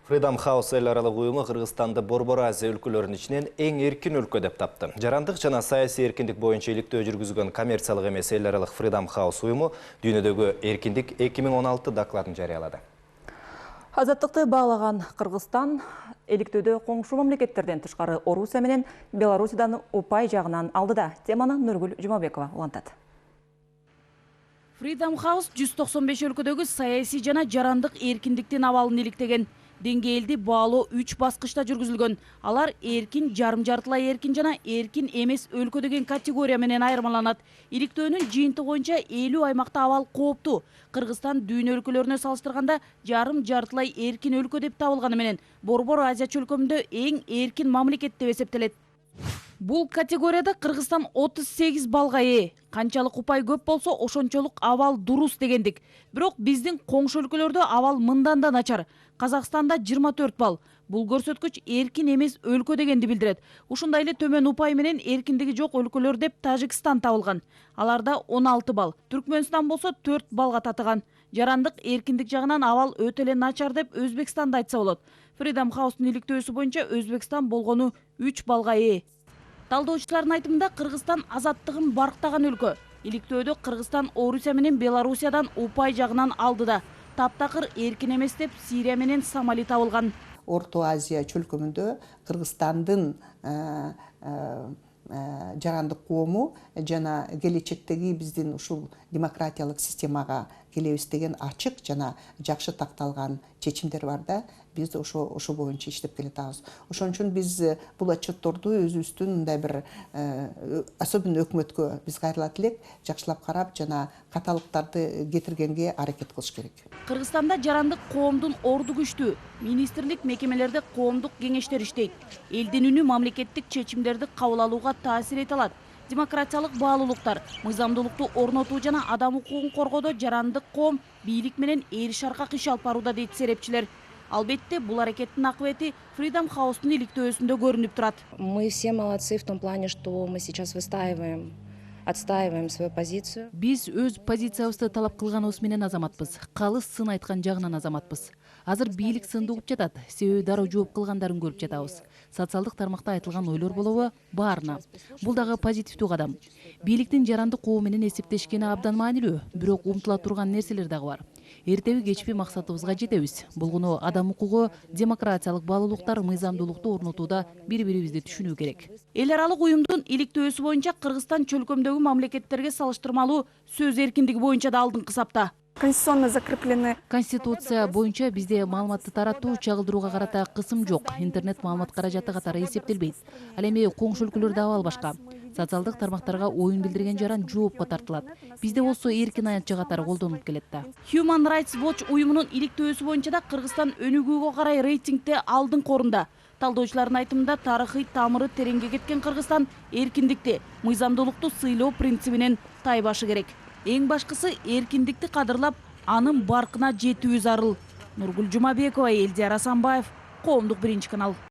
Freedom House эл аралык уюму Кыргызстанды Борбор Азия өлкөлөрүнүн ичинен эң эркин өлкө деп тапты. Жарандык жана саясий эркиндик боюнча иликтөө жүргүзгөн коммерциялык эмес эл аралык Freedom House уюму дүйнөдөгү эркиндик 2016 докладын жарыялады. Азаттыкты баглаган Кыргызстан иликтөөдө коңшу мамлекеттерден тышкары Орусия менен Беларусиядан упай жагынан алдыда. Теманы Нургүл Жумабекова улантат. Freedom House 195 өлкөдөгү саясий жана жарандык эркиндиктин абалын иликтеген. Деңгээлди баалоо 3 баскычта жүргүзүлгөн. Алар эркин, жарым жартылай эркин жана эркин эмес өлкө деген категория менен айырмаланат. Иликтөөнүн жыйынтыгы боюнча 50 аймакта абал кооптуу. Кыргызстан дүйнө өлкөлөрүнө салыштырганда жарым жартылай эркин өлкө деп табылганы менен Борбор Азия чөлкөмүндө эң эркин мамлекет деп эсептелет. Бул категорияда Кыргызстан 38 балга ээ. Канчалык упай көп болсо, ошончолук абал дурус дегендик. Бирок биздин коңшу өлкөлөрдө абал мындан да начар. Казакстанда 24 балл. Бул көрсөткүч эркин эмес өлкө дегенди билдирет. Ушундай эле төмөн упай менен эркиндиги жок өлкөлөр деп Тажикстан табылган. Аларда 16 балл. Түркмөнстан болсо 4 балга татыган. Жарандык эркиндик жагынан абал өтө эле начар деп Өзбекстанды айтса болот. Freedom House'нун иликтөөсү боюнча Өзбекстан болгону 3 балга ээ. Талдоочулардын айтымында Кыргызстан азаттыгын барктаган өлкө. Иликтөөдө Кыргызстан Орусия менен Беларусиядан упай жагынан алдыда. Таптакыр эркин эмес деп Сирия менен Сомали табылган. Орто Азия чөлкөмүндө Кыргызстандын жарандык коому жана келечектеги биздин ушул демократиялык системага келебиз деген ачык жана жакшы такталган чечимдер бар да. Биз ошо боюнча иштеп келатабыз. Ошон үчүн биз бул отчетторду өзүбүздүн мындай бир особенно өкмөткө биз кайрылат элек жакшылап карап жана каталыктарды кетиргенге аракет кылыш керек. Кыргызстанда жарандык коомдун орду күчтүү. Министрлик мекемелерде коомдук кеңештер иштейт. Элдин үнү мамлекеттик чечимдерди кабыл алууга таасир эте алат. Демократиялык баалуулуктар, мыйзамдуулукту орнотуу жана адам укугун коргоодо жарандык коом бийлик менен ээриш аркак иш алып барууда дейт серепчилер. Албетте, бул аракеттин акыбети Freedom House'нун иликтөөсүндө көрүнүп турат. Мы все молодцы в том плане, что мы сейчас отстаиваем свою позицию. Биз өз позициябызды талап кылганыбыз менен азаматпыз. Калыс сын айткан жагынан азаматпыз. Азыр бийлик сынды угуп жатат. Себеби дароо жооп кылгандарын көрүп жатабыз. Социалдык тармакта айтылган ойлор болобу? Баарына. Бул дагы позитивдүү кадам. Бийликтин жарандык коом менен эсептешкени абдан маанилүү, бирок умтула турган нерселер дагы бар. Эртеби кечпи максатыбызга жетебиз. Болгону адам укугу, демократиялык баалуулуктар, мыйзамдуулукту орнотууда бири-бирибизди түшүнүү керек. Эл аралык уюмдун иликтөөсү боюнча Кыргызстан чөлкөмдөгү мамлекеттерге салыштырмалуу сөз эркиндиги боюнча да алдыңкы сапта. Конституционно закреплены. Конституция боюнча бизде маалыматты таратуу, чагылдырууга карата кысым жок. Интернет маалымат каражаты катары эсептелбейт. Ал эми коңшу өлкөлөрдө абал башка. Социалдык тармактарга оюн билдирген жаран жоопко тартылат. Бизде болсо эркин аянтча катары колдонулуп келет да. Human Rights Watch уюмунун иликтөөсү боюнча да Кыргызстан өнүгүүгө карай рейтингде алдыңкы орунда. Талдоочулардын айтымында тарыхый тамыры тереңге кеткен Кыргызстан эркиндикти, мыйзамдуулукту сыйлоо принцибинен тайбашы керек. Эң башкысы эркиндикти кадырлап, анын баркына жетүү зарыл. Нургүл Жумабекова, Элдияр Асанбаев, Коомдук биринчи канал.